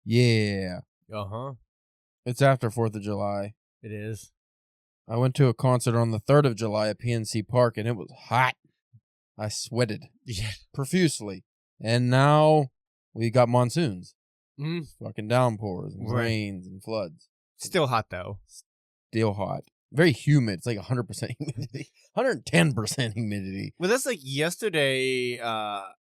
Yeah. Uh-huh. It's after 4th of July. It is. I went to a concert on the 3rd of July at PNC Park, and it was hot. I sweated profusely. And now we got monsoons. Fucking downpours and rains and floods. Still hot, though. Still hot. Very humid. It's like 100% humidity. 110% humidity. Well, that's like yesterday.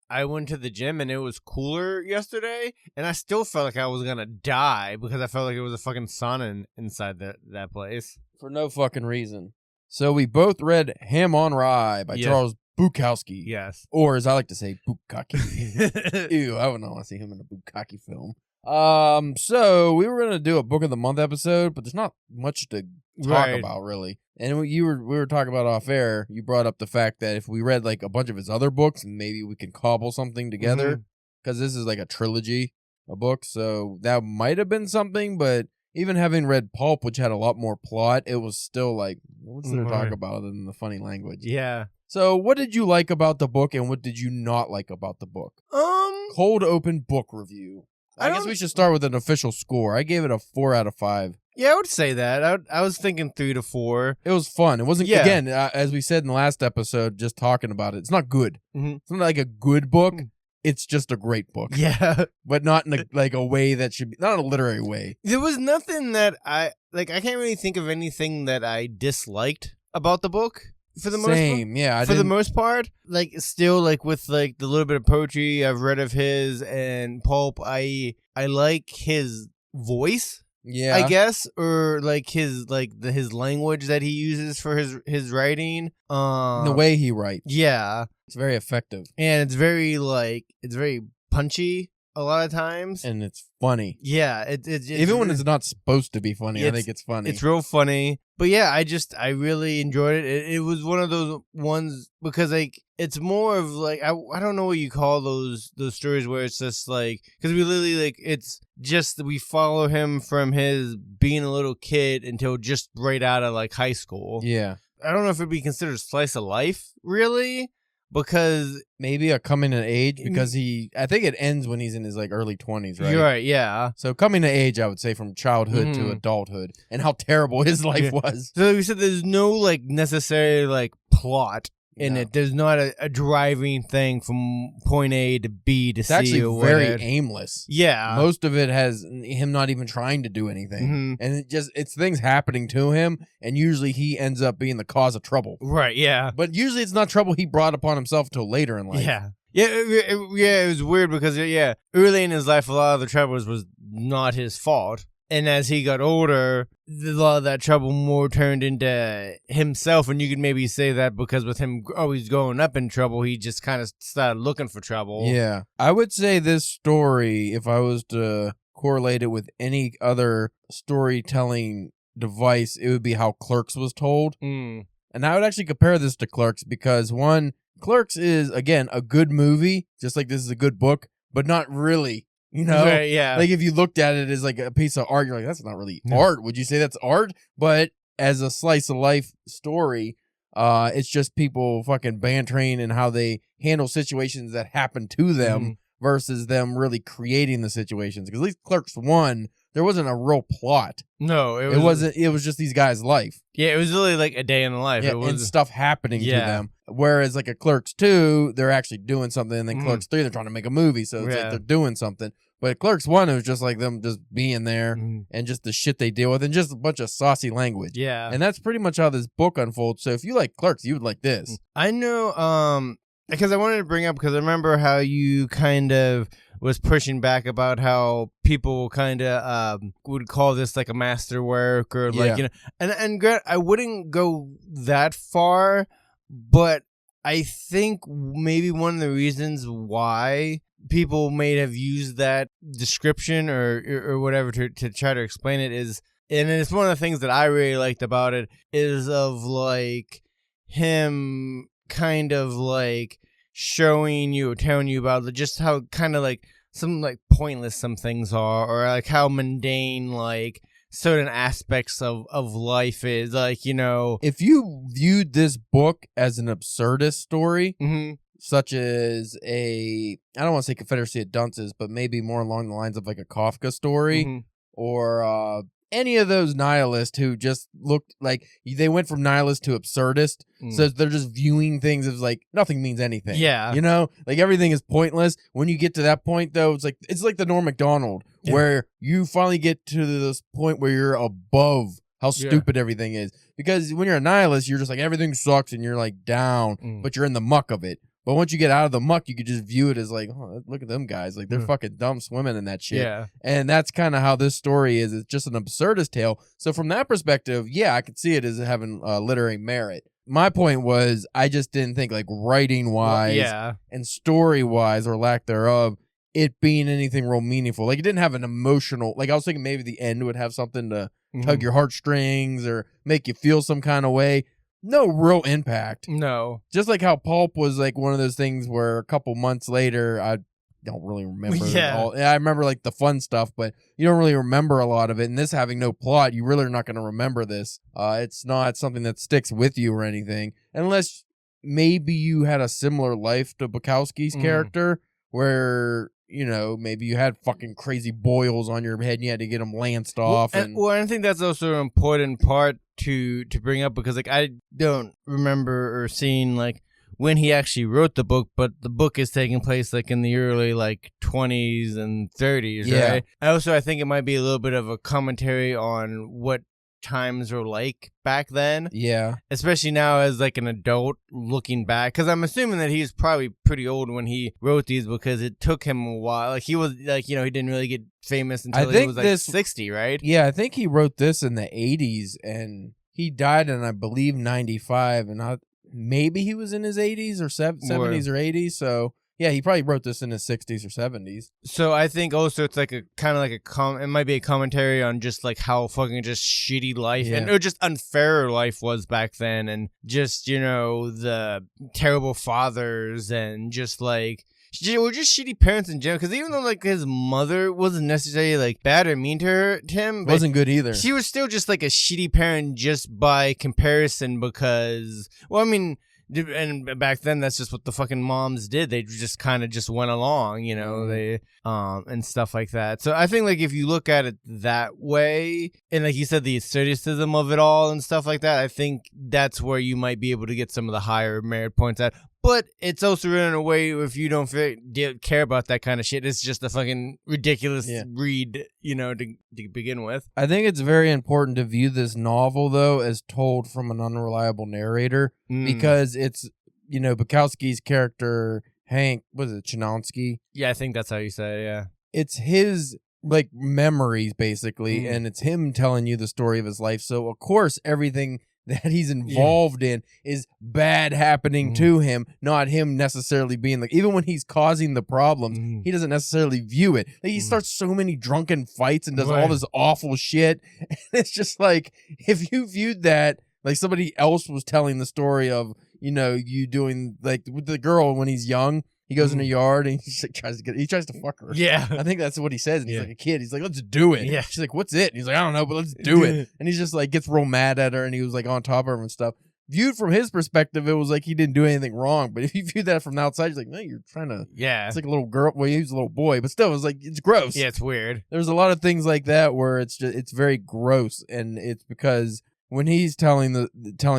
I went to the gym and it was cooler yesterday, and I still felt like I was gonna die because I felt like it was a fucking sauna inside that place. For no fucking reason. So we both read Ham on Rye by Charles Bukowski. Yes. Or as I like to say, Bukowski. Ew, I wouldn't want to see him in a Bukowski film. So we were gonna do a book of the month episode, but there's not much to talk about really. And we were talking about off air. You brought up the fact that if we read like a bunch of his other books, maybe we can cobble something together. Because this is like a trilogy of books, so that might have been something. But even having read Pulp, which had a lot more plot, it was still like, what's there to talk about other than the funny language? Yeah. So what did you like about the book, and what did you not like about the book? Cold open book review. I guess we should start with an official score. I gave it a 4 out of 5. Yeah, I would say that. I was thinking 3 to 4. It was fun. It wasn't, again, as we said in the last episode, just talking about it, it's not good. It's not like a good book. It's just a great book. Yeah. But not in a way that should be, not in a literary way. There was nothing that I can't really think of anything that I disliked about the book. For the most part, the most part, like still like with like the little bit of poetry I've read of his and Pulp, I like his voice, I guess, or like his language that he uses for his writing, the way he writes, it's very effective, and it's very punchy a lot of times, and it's funny. Yeah, it's even when it's not supposed to be funny, I think it's funny. It's real funny. But yeah, I really enjoyed it. It was one of those ones because like it's more of like I don't know what you call those stories where it's just like, because we literally like it's just we follow him from his being a little kid until just right out of like high school. Yeah, I don't know if it'd be considered slice of life really. Because maybe a coming of age, because I think it ends when he's in his like early 20s, right? You're right, yeah. So coming to age, I would say from childhood to adulthood, and how terrible his life was. So like we said, there's no like necessary like plot in it. There's not a driving thing from point A to B to it's C. It's actually very aimless. Yeah. Most of it has him not even trying to do anything. And it's things happening to him, and usually he ends up being the cause of trouble. Right, yeah. But usually it's not trouble he brought upon himself till later in life. Yeah. Yeah, it was weird because, early in his life, a lot of the troubles was not his fault. And as he got older, a lot of that trouble more turned into himself. And you could maybe say that because with him always growing up in trouble, he just kind of started looking for trouble. Yeah. I would say this story, if I was to correlate it with any other storytelling device, it would be how Clerks was told. And I would actually compare this to Clerks because, one, Clerks is, again, a good movie, just like this is a good book, but not really. You know, right, yeah. Like if you looked at it as like a piece of art, you're like, that's not really art. Would you say that's art? But as a slice of life story, it's just people fucking bantering and how they handle situations that happen to them versus them really creating the situations. Because at least Clerks 1, there wasn't a real plot. No, it wasn't. It was just these guys' life. Yeah, it was really like a day in the life. Yeah, and stuff happening to them. Whereas like a Clerks 2, they're actually doing something, and then Clerks 3, they're trying to make a movie, so it's like they're doing something. But Clerks 1, it was just like them just being there and just the shit they deal with and just a bunch of saucy language. Yeah. And that's pretty much how this book unfolds. So if you like Clerks, you would like this. I know, because I wanted to bring up, because I remember how you kind of was pushing back about how people kind of would call this like a masterwork or like, and Grant, I wouldn't go that far, but I think maybe one of the reasons why people may have used that description or whatever to try to explain it is, and it's one of the things that I really liked about it, is of like him kind of like showing you or telling you about just how kind of like some like pointless some things are, or like how mundane like certain aspects of life is. Like, if you viewed this book as an absurdist story, such as I don't want to say Confederacy of Dunces, but maybe more along the lines of like a Kafka story or any of those nihilists who just looked like they went from nihilist to absurdist. So they're just viewing things as like nothing means anything. Yeah. You know, like everything is pointless. When you get to that point, though, it's like the Norm Macdonald, where you finally get to this point where you're above how stupid everything is. Because when you're a nihilist, you're just like everything sucks and you're like down, but you're in the muck of it. But once you get out of the muck, you could just view it as like, oh, look at them guys. Like, they're fucking dumb swimming in that shit. Yeah. And that's kind of how this story is. It's just an absurdist tale. So from that perspective, yeah, I could see it as having literary merit. My point was, I just didn't think like writing-wise and story-wise or lack thereof, it being anything real meaningful. Like, it didn't have an emotional... Like, I was thinking maybe the end would have something to tug your heartstrings or make you feel some kind of way. No real impact. No. Just like how Pulp was like one of those things where a couple months later, I don't really remember. I remember like the fun stuff, but you don't really remember a lot of it. And this having no plot, you really are not going to remember this. It's not something that sticks with you or anything, unless maybe you had a similar life to Bukowski's character where, you know, maybe you had fucking crazy boils on your head and you had to get them lanced off. Well, I think that's also an important part to bring up, because like I don't remember or seeing like when he actually wrote the book, but the book is taking place like in the early like 20s and 30s, right? I think it might be a little bit of a commentary on what times were like back then. Yeah. Especially now as like an adult looking back, because I'm assuming that he's probably pretty old when he wrote these, because it took him a while. Like he was like, you know, he didn't really get famous until he was like 60, right? Yeah, I think he wrote this in the 80s and he died in, I believe, 95, and maybe he was in his 80s or 70s or 80s, so yeah, he probably wrote this in his 60s or 70s. So I think also it's like a kind of like it might be a commentary on just like how fucking just shitty life or just unfair life was back then, and just, you know, the terrible fathers and just like we're just shitty parents in general. Because even though like his mother wasn't necessarily like bad or mean to him, wasn't good either. She was still just like a shitty parent just by comparison, because, well, I mean, and back then that's just what the fucking moms did. They just kind of just went along, you know, they and stuff like that. So I think like if you look at it that way, and like you said, the asceticism of it all and stuff like that, I think that's where you might be able to get some of the higher merit points at. But it's also written in a way, if you don't care about that kind of shit, it's just a fucking ridiculous read, you know, to begin with. I think it's very important to view this novel, though, as told from an unreliable narrator, because it's, you know, Bukowski's character, Hank, was it Chinansky? Yeah, I think that's how you say it, yeah. It's his, like, memories, basically, and it's him telling you the story of his life. So, of course, everything that he's involved in is bad happening to him, not him necessarily being like, even when he's causing the problems, he doesn't necessarily view it. Like, he starts so many drunken fights and does all this awful shit. And it's just like, if you viewed that like somebody else was telling the story of, you know, you doing like with the girl when he's young, he goes in the yard and he tries to fuck her. Yeah. I think that's what he says. And he's like a kid. He's like, let's do it. Yeah. She's like, what's it? And he's like, I don't know, but let's do it. And he's just like, gets real mad at her, and he was like on top of her and stuff. Viewed from his perspective, it was like he didn't do anything wrong. But if you view that from the outside, you're like, no, you're trying to. Yeah. It's like a little girl. Well, he was a little boy, but still, it was like, it's gross. Yeah, it's weird. There's a lot of things like that where it's very gross. And it's because when he's telling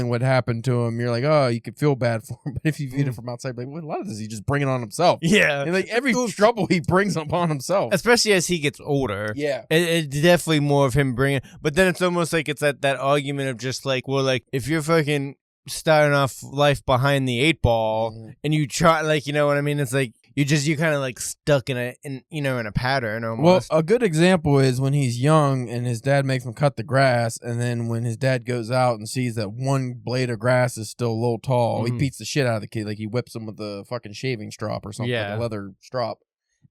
what happened to him, you're like, oh, you could feel bad for him. But if you view it from outside, like, well, a lot of this he just bringing on himself. Yeah, and like every trouble he brings upon himself, especially as he gets older. Yeah, it's definitely more of him bringing. But then it's almost like it's that argument of just like, well, like if you're fucking starting off life behind the 8 ball and you try, like, you know what I mean? It's like you kind of like stuck in a pattern almost. Well, a good example is when he's young and his dad makes him cut the grass, and then when his dad goes out and sees that one blade of grass is still a little tall, he beats the shit out of the kid. Like, he whips him with a fucking shaving strop or something, like a leather strop.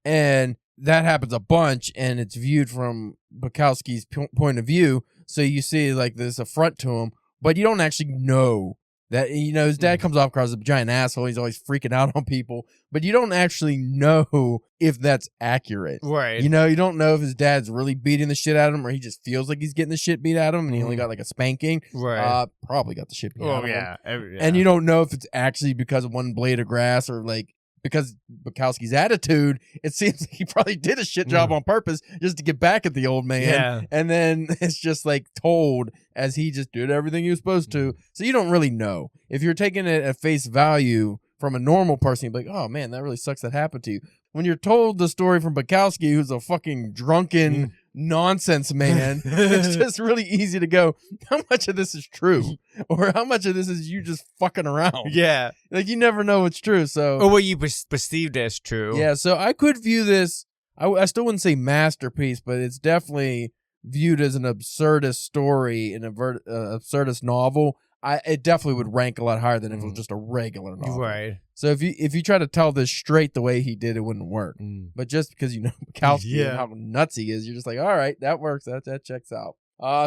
And that happens a bunch, and it's viewed from Bukowski's point of view. So you see like this affront to him, but you don't actually know That, his dad comes off as a giant asshole. He's always freaking out on people. But you don't actually know if that's accurate. Right. You don't know if his dad's really beating the shit out of him or he just feels like he's getting the shit beat out of him and he only got like a spanking. Right. Probably got the shit beat out of him. Yeah. And you don't know if it's actually because of one blade of grass or like because Bukowski's attitude, it seems like he probably did a shit job on purpose just to get back at the old man. Yeah. And then it's just like told as he just did everything he was supposed to. So you don't really know. If you're taking it at face value from a normal person, you'd be like, oh man, that really sucks that happened to you. When you're told the story from Bukowski, who's a fucking drunken nonsense man, it's just really easy to go, how much of this is true? Or how much of this is you just fucking around? Yeah. Like, you never know what's true. So, or what you perceived as true. Yeah, so I could view this, I still wouldn't say masterpiece, but it's definitely viewed as an absurdist story, an absurdist novel. It definitely would rank a lot higher than if it was just a regular novel. Right. So if you try to tell this straight the way he did, it wouldn't work. But just because you know Bukowski and how nuts he is, you're just like, all right, that works. That checks out.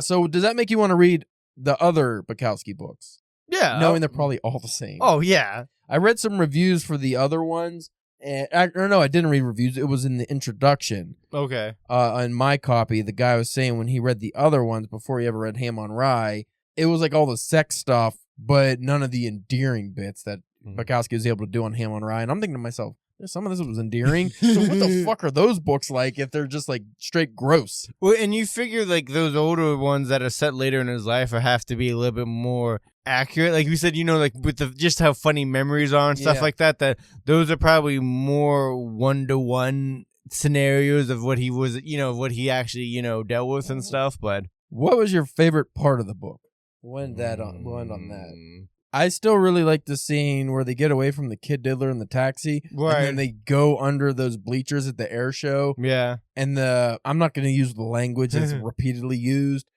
So does that make you want to read the other Bukowski books? Yeah. Knowing they're probably all the same. Oh, yeah. I read some reviews for the other ones. And I didn't read reviews. It was in the introduction. Okay. On my copy, the guy was saying when he read the other ones before he ever read Ham on Rye, it was like all the sex stuff, but none of the endearing bits that Bukowski was able to do on Ham on Rye. And I'm thinking to myself, some of this was endearing. So what the fuck are those books like if they're just like straight gross? Well, and you figure like those older ones that are set later in his life have to be a little bit more accurate. Like you said, like with just how funny memories are and stuff like that those are probably more one-to-one scenarios of what he was, what he actually, dealt with and stuff. But what was your favorite part of the book? We'll end on that. I still really like the scene where they get away from the kid diddler in the taxi, right? And then they go under those bleachers at the air show. Yeah. And I'm not going to use the language that's repeatedly used,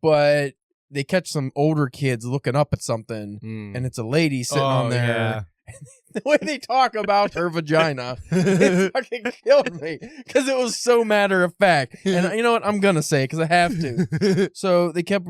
but they catch some older kids looking up at something, and it's a lady sitting on there. Yeah. The way they talk about her vagina, it fucking killed me because it was so matter of fact. And you know what? I'm going to say it because I have to. So they kept...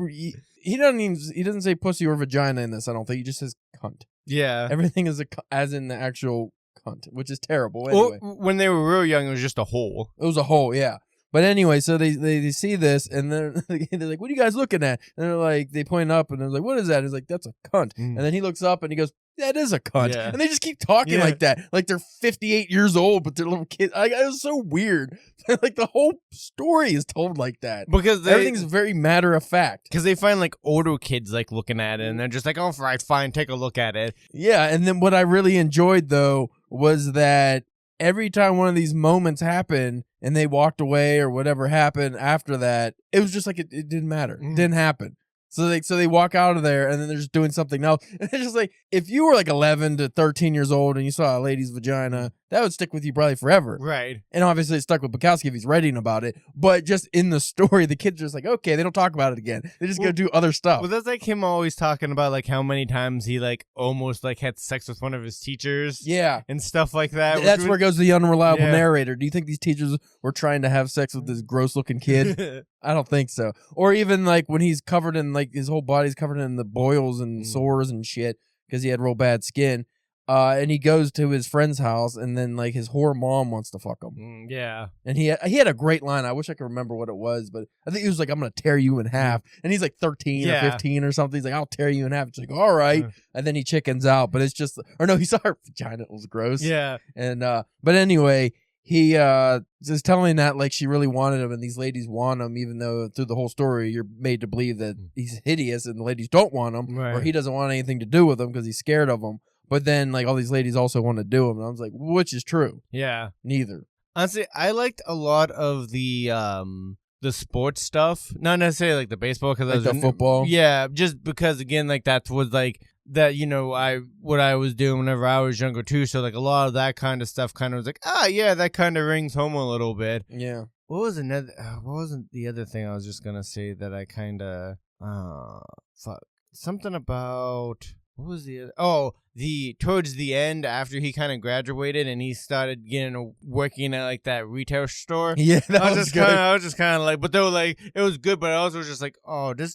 He doesn't say pussy or vagina in this, I don't think. He just says cunt. Yeah. Everything is as in the actual cunt, which is terrible. Anyway. Well, when they were real young, it was just a hole. It was a hole, yeah. But anyway, so they see this, and they're like, what are you guys looking at? And they're like, they point up, and they're like, what is that? He's like, that's a cunt. And then he looks up, and he goes, that is a cunt. Yeah. And they just keep talking like that. Like they're 58 years old, but they're little kids. It was so weird. Like the whole story is told like that. Because everything's very matter of fact. Because they find like older kids like looking at it, and they're just like, oh, right, fine, take a look at it. Yeah, and then what I really enjoyed, though, was that every time one of these moments happened and they walked away or whatever happened after that, it was just like it didn't matter. It didn't happen. So they walk out of there and then they're just doing something else. And it's just like, if you were like 11 to 13 years old and you saw a lady's vagina, that would stick with you probably forever. Right. And obviously it stuck with Bukowski if he's writing about it. But just in the story, the kid's just like, okay, they don't talk about it again. They just go do other stuff. Well, that's like him always talking about like how many times he like almost like had sex with one of his teachers. Yeah. And stuff like that. That's where goes the unreliable narrator. Do you think these teachers were trying to have sex with this gross looking kid? I don't think so. Or even like when he's covered in like his whole body's covered in the boils and sores and shit because he had real bad skin. And he goes to his friend's house and then like his whore mom wants to fuck him. Yeah. And he had a great line. I wish I could remember what it was, but I think he was like, I'm going to tear you in half. And he's like 13 or 15 or something. He's like, I'll tear you in half. It's like, all right. And then he chickens out, but it's just, or no, he saw her vagina. It was gross. Yeah. And, but anyway, he is telling that like she really wanted him and these ladies want him, even though through the whole story you're made to believe that he's hideous and the ladies don't want him, or he doesn't want anything to do with him because he's scared of them. But then like all these ladies also want to do him, and I was like, which is true? Yeah, neither. Honestly, I liked a lot of the sports stuff, not necessarily like the baseball because like the football. Yeah, just because again, like that was like that, what I was doing whenever I was younger too. So like a lot of that kind of stuff kind of was like, yeah, that kind of rings home a little bit. Yeah. What wasn't the other thing I was just gonna say that I kind of fuck something about What was the other? Oh, towards the end after he kind of graduated and he started working at like that retail store. Yeah, that was good. I was just kind of like, but they were like, it was good, but I also was just like, oh, this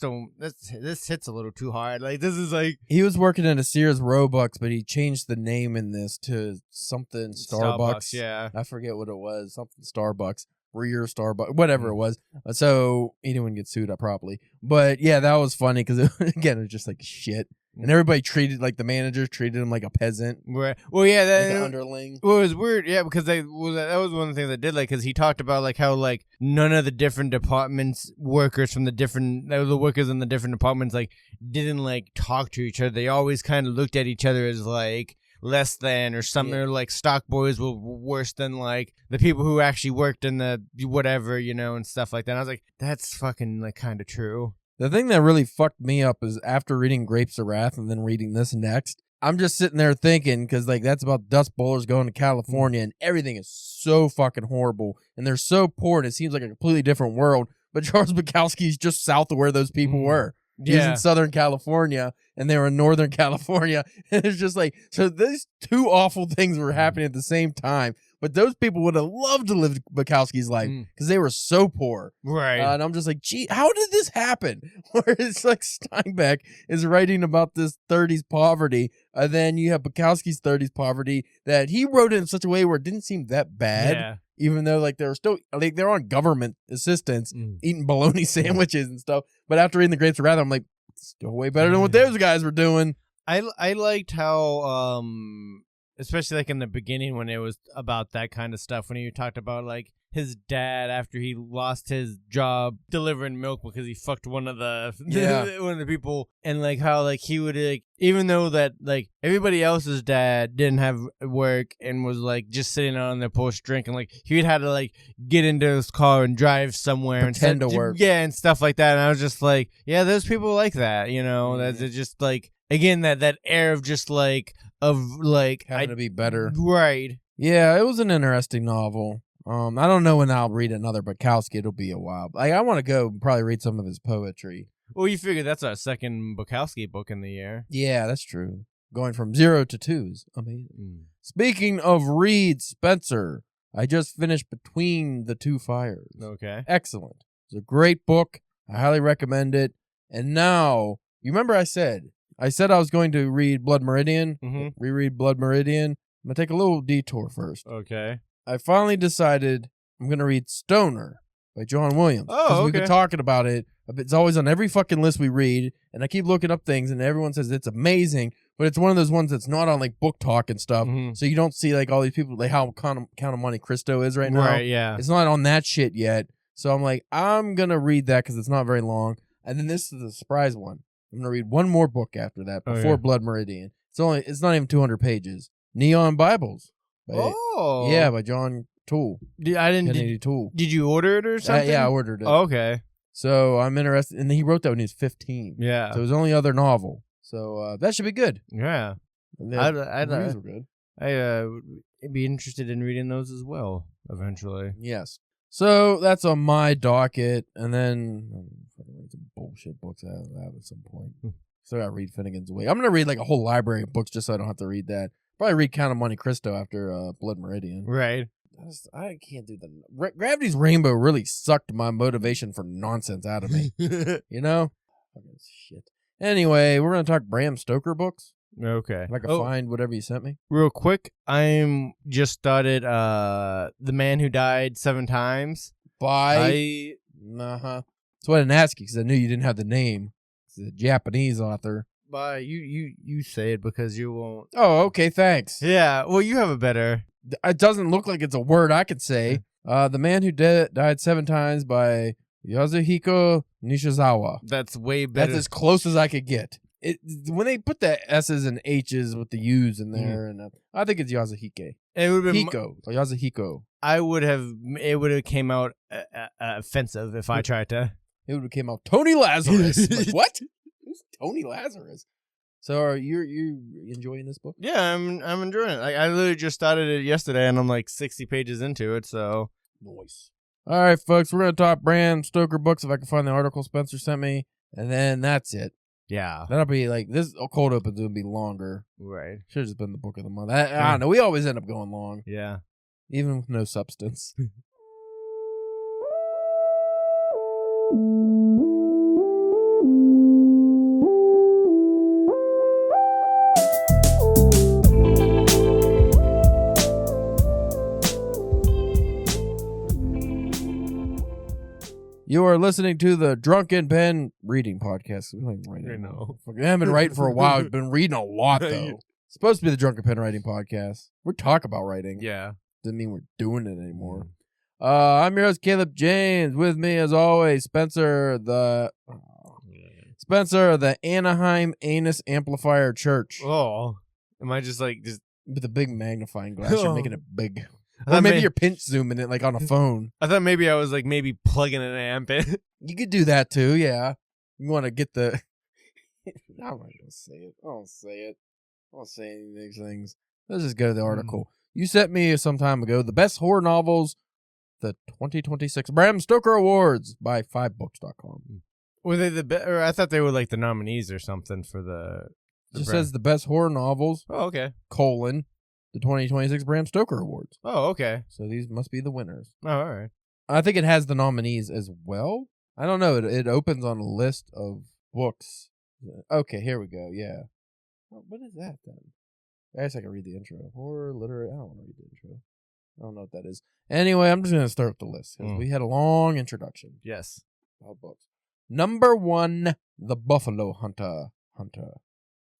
hits a little too hard. Like this is like he was working at a Sears Roebuck, but he changed the name in this to something Starbucks. Yeah, I forget what it was. Something Starbucks. Rear Starbucks, whatever it was. So he didn't get sued properly. But yeah, that was funny because again, it was just like shit. And everybody treated like the managers treated him like a peasant. Right. Well, yeah, like an underling. Well, it was weird, yeah, because that was one of the things I did like because he talked about like how like none of the different departments workers from the workers in the different departments like didn't like talk to each other. They always kind of looked at each other as like less than or something. Or like stock boys were worse than like the people who actually worked in the whatever, and stuff like that. And I was like, that's fucking like kind of true. The thing that really fucked me up is after reading Grapes of Wrath and then reading this next, I'm just sitting there thinking, because like that's about Dust Bowlers going to California and everything is so fucking horrible and they're so poor and it seems like a completely different world. But Charles Bukowski is just south of where those people were. He was in Southern California and they were in Northern California. And it's just like, so these two awful things were happening at the same time. But those people would have loved to live Bukowski's life because they were so poor. Right. And I'm just like, gee, how did this happen? Where it's like Steinbeck is writing about this 30s poverty. And then you have Bukowski's 30s poverty that he wrote it in such a way where it didn't seem that bad. Yeah. Even though like they're still like they're on government assistance eating bologna sandwiches and stuff. But after reading the Grapes of Wrath, I'm like, still way better than what those guys were doing. I liked how especially like in the beginning when it was about that kind of stuff, when he talked about like his dad after he lost his job delivering milk because he fucked one of the one of the people, and like how like he would like, even though that like everybody else's dad didn't have work and was like just sitting on their porch drinking, like he had to like get into his car and drive somewhere pretend to work, and stuff like that. And I was just like, yeah, there's people like that, that's just like, again, that air of just like of like having to be better, right? Yeah, it was an interesting novel. I don't know when I'll read another Bukowski. It'll be a while. Like, I want to go and probably read some of his poetry. Well, you figure that's our second Bukowski book in the year. Yeah, that's true. Going from 0 to 2 is amazing. Speaking of Reed Spencer, I just finished Between the Two Fires. Okay. Excellent. It's a great book. I highly recommend it. And now, you remember I said I was going to read Blood Meridian, reread Blood Meridian. I'm going to take a little detour first. Okay. I finally decided I'm going to read Stoner by John Williams. Oh, okay. We've been talking about it. It's always on every fucking list we read, and I keep looking up things, and everyone says it's amazing, but it's one of those ones that's not on like Book Talk and stuff, so you don't see like all these people, like how Count of Monte Cristo is right now. Right, yeah. It's not on that shit yet, so I'm like, I'm going to read that because it's not very long, and then this is the surprise one. I'm going to read one more book after that before Blood Meridian. It's not even 200 pages. Neon Bibles. By John Toole. Toole. Did you order it or something? Yeah, I ordered it. Oh, okay. So I'm interested, and he wrote that when he was 15. Yeah. So it was only other novel. So that should be good. Yeah. Reviews were good. I'd be interested in reading those as well eventually. Yes. So that's on my docket, and then some bullshit books I have at some point. So I gotta read Finnegan's Wake. I'm gonna read like a whole library of books just so I don't have to read that. Probably read Count of Monte Cristo after Blood Meridian. Right. I can't do the Gravity's Rainbow really sucked my motivation for nonsense out of me. You know? Fucking shit. Anyway, we're gonna talk Bram Stoker books. Okay. If I can find whatever you sent me. Real quick, I'm just started The Man Who Died 7 Times. By That's why I didn't ask you, because I knew you didn't have the name. It's a Japanese author. By you say it because you won't. Oh, okay, thanks. Yeah, well, you have a better. It doesn't look like it's a word I could say. The Man Who Died 7 Times by Yasuhiko Nishizawa. That's way better. That's as close as I could get. When they put the S's and H's with the U's in there, and I think it's Yasuhiko. It would have been Yasuhiko. It would have came out offensive if I tried to. It would have came out Tony Lazarus. Like, what? Who's Tony Lazarus? So are you enjoying this book? Yeah, I'm enjoying it. I literally just started it yesterday, and I'm like 60 pages into it. So nice. All right, folks, we're gonna talk Bram Stoker books if I can find the article Spencer sent me, and then that's it. Yeah. That'll be like, this cold open's going to be longer. Right. Should have just been the book of the month. I don't know. We always end up going long. Yeah. Even with no substance. You are listening to the Drunken Pen Reading Podcast. We don't even write anymore. I haven't been writing for a while. I've been reading a lot, though. It's supposed to be the Drunken Pen Writing Podcast. We talk about writing. Yeah. Doesn't mean we're doing it anymore. I'm your host, Caleb James. With me, as always, Spencer, the Anaheim Anus Amplifier Church. Oh. Am I just With a big magnifying glass, you're making it big. Or Or maybe you're pinch zooming it like on a phone. I thought maybe I was maybe plugging an amp in. You could do that too, yeah. You want to get the... I'm not going to say it. I don't say any of these things. Let's just go to the article. You sent me some time ago the best horror novels, the 2026 Bram Stoker Awards by 5books.com. Were they or I thought they were the nominees or something for the It just says the best horror novels, Oh, okay. the 2026 Bram Stoker Awards. Oh, okay. So these must be the winners. Oh, all right. I think it has the nominees as well. I don't know. It opens on a list of books. Okay, here we go. Yeah. What is that then? I guess I can read the intro. Horror, literary. I don't want to read the intro. I don't know what that is. Anyway, I'm just going to start with the list because we had a long introduction. Yes. About books. Number 1, The Buffalo Hunter.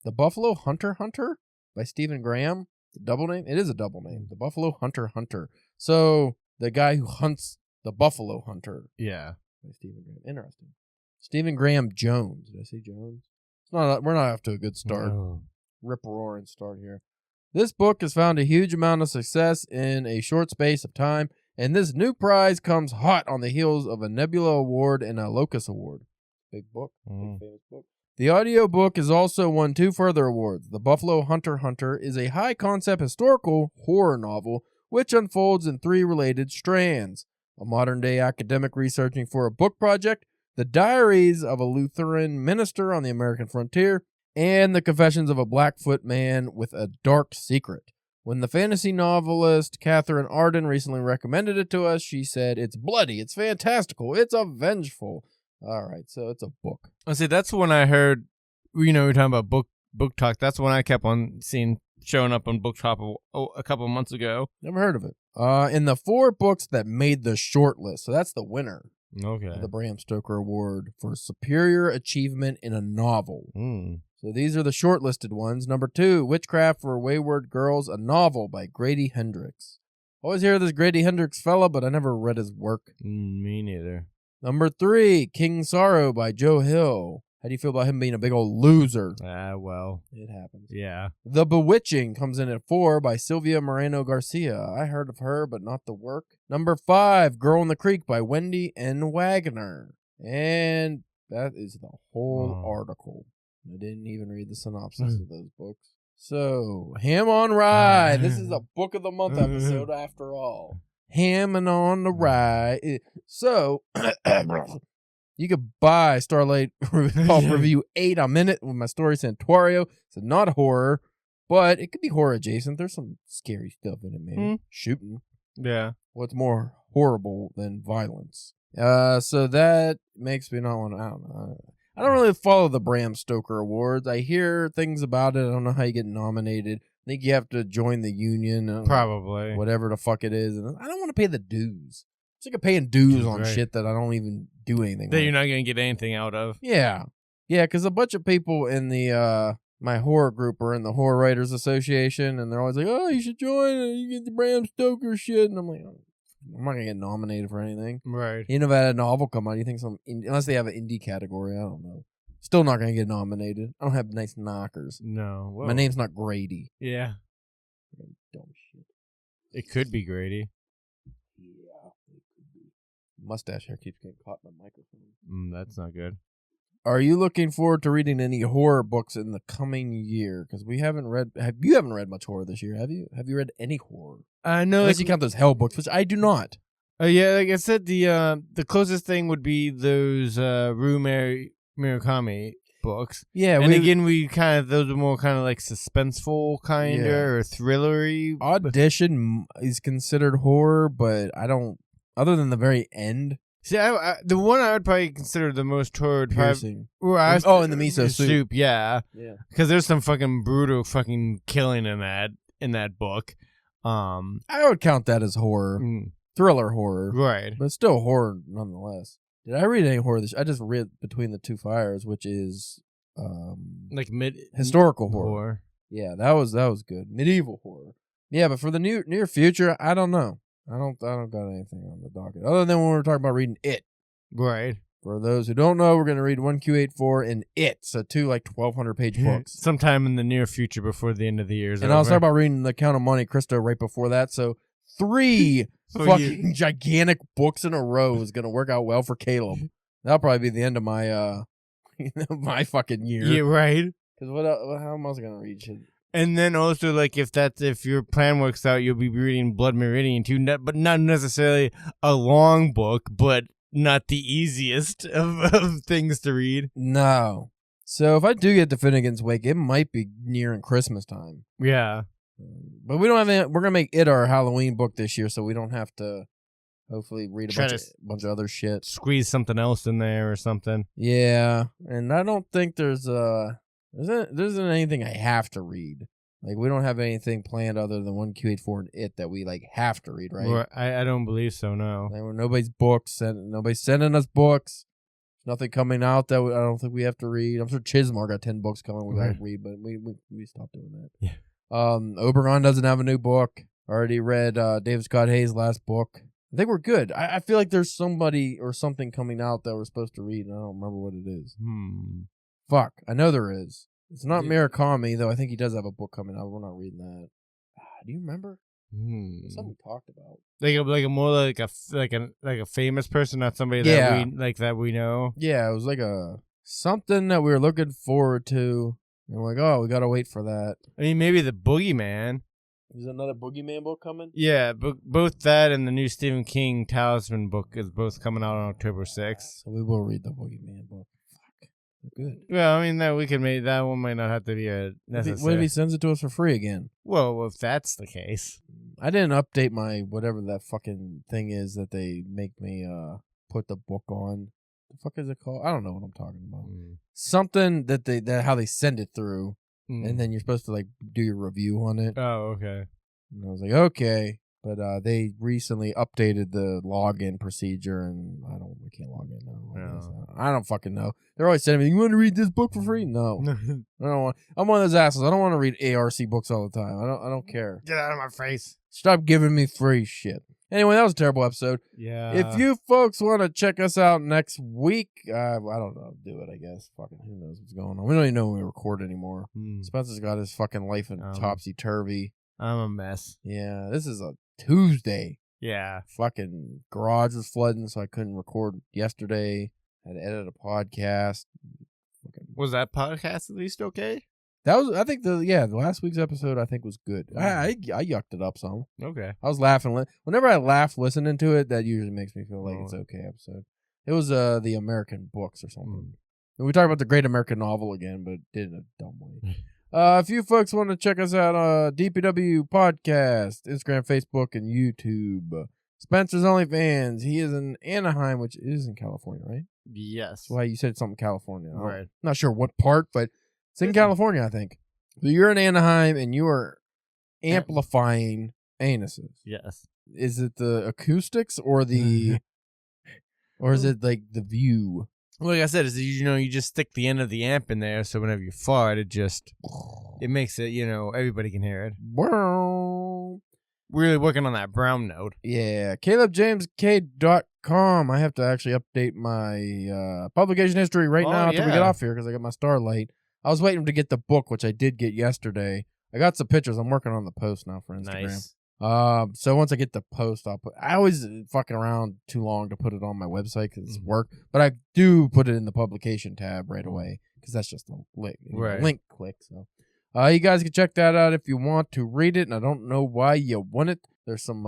The Buffalo Hunter by Stephen Graham. The double name? It is a double name. The Buffalo Hunter. So the guy who hunts the Buffalo Hunter. Yeah. By Stephen Graham. Interesting. Stephen Graham Jones. Did I say Jones? We're not off to a good start. No. Rip-roaring start here. This book has found a huge amount of success in a short space of time, and this new prize comes hot on the heels of a Nebula Award and a Locus Award. Big book. Big famous book. The audiobook has also won 2 further awards. The Buffalo Hunter is a high-concept historical horror novel which unfolds in 3 related strands. A modern-day academic researching for a book project, the diaries of a Lutheran minister on the American frontier, and the confessions of a Blackfoot man with a dark secret. When the fantasy novelist Catherine Arden recently recommended it to us, she said, "It's bloody, it's fantastical, it's avengeful." All right, so it's a book. I see. That's when I heard. We were talking about book talk. That's when I kept on seeing showing up on Book Talk a couple of months ago. Never heard of it. In the 4 books that made the short list, so that's the winner. Okay. Of the Bram Stoker Award for superior achievement in a novel. So these are the shortlisted ones. Number 2, Witchcraft for Wayward Girls, a novel by Grady Hendrix. Always hear of this Grady Hendrix fella, but I never read his work. Me neither. Number 3, King Sorrow by Joe Hill. How do you feel about him being a big old loser? Well. It happens. Yeah. The Bewitching comes in at 4 by Sylvia Moreno Garcia. I heard of her, but not the work. Number 5, Girl in the Creek by Wendy N. Wagner. And that is the whole article. I didn't even read the synopsis of those books. So, Ham on Rye. This is a Book of the Month episode after all. Hamming on the Rye. So, you could buy Starlight Pulp Review 8 a minute with my story Santuario. It's not horror, but it could be horror adjacent. There's some scary stuff in it, maybe. Shooting. Yeah. What's more horrible than violence? So that makes me not want to, I don't know. I don't really follow the Bram Stoker Awards. I hear things about it. I don't know how you get nominated. I think you have to join the union. Probably. Whatever the fuck it is. And I don't want to pay the dues. It's like paying dues on shit that I don't even do anything that you're not going to get anything out of. Yeah. Yeah, because a bunch of people in the my horror group are in the Horror Writers Association, and they're always like, "Oh, you should join it. You get the Bram Stoker shit." And I'm like, I'm not going to get nominated for anything. Right. Even if I had a novel come out, you think unless they have an indie category, I don't know. Still not going to get nominated. I don't have nice knockers. No. Whoa. My name's not Grady. Yeah. Dumb shit. It could be Grady. Yeah, it could be. Mustache hair keeps getting caught in the microphone. That's not good. Are you looking forward to reading any horror books in the coming year? Because you haven't read much horror this year, have you? Have you read any horror? No. Unless you count those hell books, which I do not. Yeah, like I said, the closest thing would be those Rue Murakami. books. Yeah, and again, those are more kind of like suspenseful or thrillery. Audition is considered horror, but I don't. Other than the very end. See, the one I would probably consider the most horror. Piercing. In the miso soup. Yeah. Because there's some fucking brutal fucking killing in that book. I would count that as horror. Thriller horror. Right. But still horror nonetheless. Did I read any horror? I just read Between the Two Fires, which is like historical horror. Yeah, that was good. Medieval horror. Yeah, but for the near future, I don't know. I don't got anything on the docket other than when we were talking about reading It. Right. For those who don't know, we're going to read 1Q84 and It, so 2 like 1,200-page books. Sometime in the near future before the end of the year. And I was talking about reading The Count of Monte Cristo right before that, so 3 fucking gigantic books in a row is going to work out well for Caleb. That'll probably be the end of my my fucking year. Yeah, right. Because how am I going to read shit? And then also, like, if your plan works out, you'll be reading Blood Meridian too, but not necessarily a long book, but not the easiest of things to read. No. So if I do get to Finnegan's Wake, it might be nearing Christmas time. Yeah. But we don't have any, we're going to make it our Halloween book this year, so we don't have to hopefully read a bunch of other shit. Squeeze something else in there or something. Yeah. And I don't think there isn't anything I have to read. Like, we don't have anything planned other than 1Q84 and It that we, like, have to read, right? Well, I don't believe so, no. Like, nobody's sending us books. Nothing coming out that I don't think we have to read. I'm sure Chismar got 10 books coming we got to read, but we stopped doing that. Yeah. Oberon doesn't have a new book. Already read David Scott Hayes' last book. I think we're good. I feel like there's somebody or something coming out that we're supposed to read, and I don't remember what it is. Fuck. I know there is. It's not Murakami, though. I think he does have a book coming out. We're not reading that. Do you remember? Something we talked about. Like a more like a famous person, not somebody that we know. Yeah, it was like something that we were looking forward to. And we're like, oh, we gotta wait for that. I mean, maybe the Boogeyman. Is another Boogeyman book coming? Yeah, both that and the new Stephen King Talisman book is both coming out on October 6th. So we will read the Boogeyman book. Fuck, good. Well, I mean, that one might not have to be a necessary. What if he sends it to us for free again? Well, if that's the case, I didn't update my whatever that fucking thing is that they make me put the book on. The fuck is it called? I don't know what I'm talking about. Something that how they send it through. And then you're supposed to like do your review on it. Oh, okay. And I was like, okay. But they recently updated the login procedure, and we can't log in now. No. I don't fucking know. They're always sending me, you want to read this book for free? No. I don't want. I'm one of those assholes. I don't want to read ARC books all the time. I don't care. Get out of my face. Stop giving me free shit. Anyway, that was a terrible episode. Yeah. If you folks want to check us out next week, I don't know. Do it, I guess. Fucking who knows what's going on. We don't even know when we record anymore. Spencer's got his fucking life in topsy-turvy. I'm a mess. Yeah, this is a Tuesday. Yeah. Fucking garage was flooding, so I couldn't record yesterday. Had to edit a podcast. Was that podcast at least okay? That was, I think, the last week's episode, I think, was good. I yucked it up some. Okay. I was laughing. Whenever I laugh listening to it, that usually makes me feel like it's okay episode. It was the American books or something. And we talked about the Great American Novel again, but did it in a dumb way. If you folks want to check us out on DPW Podcast, Instagram, Facebook, and YouTube. Spencer's OnlyFans. He is in Anaheim, which is in California, right? Yes. Why you said something California. Right. I'm not sure what part, but it's in California, I think. So you're in Anaheim, and you are amplifying anuses. Yes. Is it the acoustics or the... or is it like the view? Like I said, you just stick the end of the amp in there, so whenever you fart, it makes it, everybody can hear it. We're really working on that brown note. Yeah, CalebJamesK.com. I have to actually update my publication history right now until we get off here because I got my Starlight. I was waiting to get the book, which I did get yesterday. I got some pictures. I'm working on the post now for Instagram. Nice. So once I get the post, I always fucking around too long to put it on my website because it's work, but I do put it in the publication tab right away because that's just a link click. So, you guys can check that out if you want to read it, and I don't know why you want it. There's some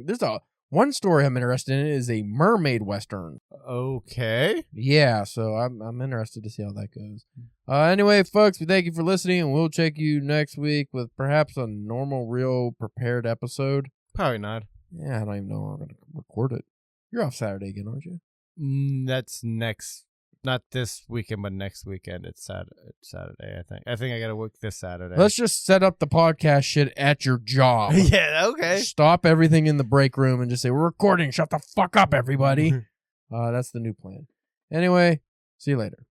there's a One story I'm interested in is a mermaid western. Okay. Yeah, so I'm interested to see how that goes. Anyway, folks, we thank you for listening, and we'll check you next week with perhaps a normal, real prepared episode. Probably not. Yeah, I don't even know when we're going to record it. You're off Saturday again, aren't you? That's next. Not this weekend, but next weekend. It's Saturday, I think. I think I got to work this Saturday. Let's just set up the podcast shit at your job. Yeah, okay. Stop everything in the break room and just say, we're recording. Shut the fuck up, everybody. That's the new plan. Anyway, see you later.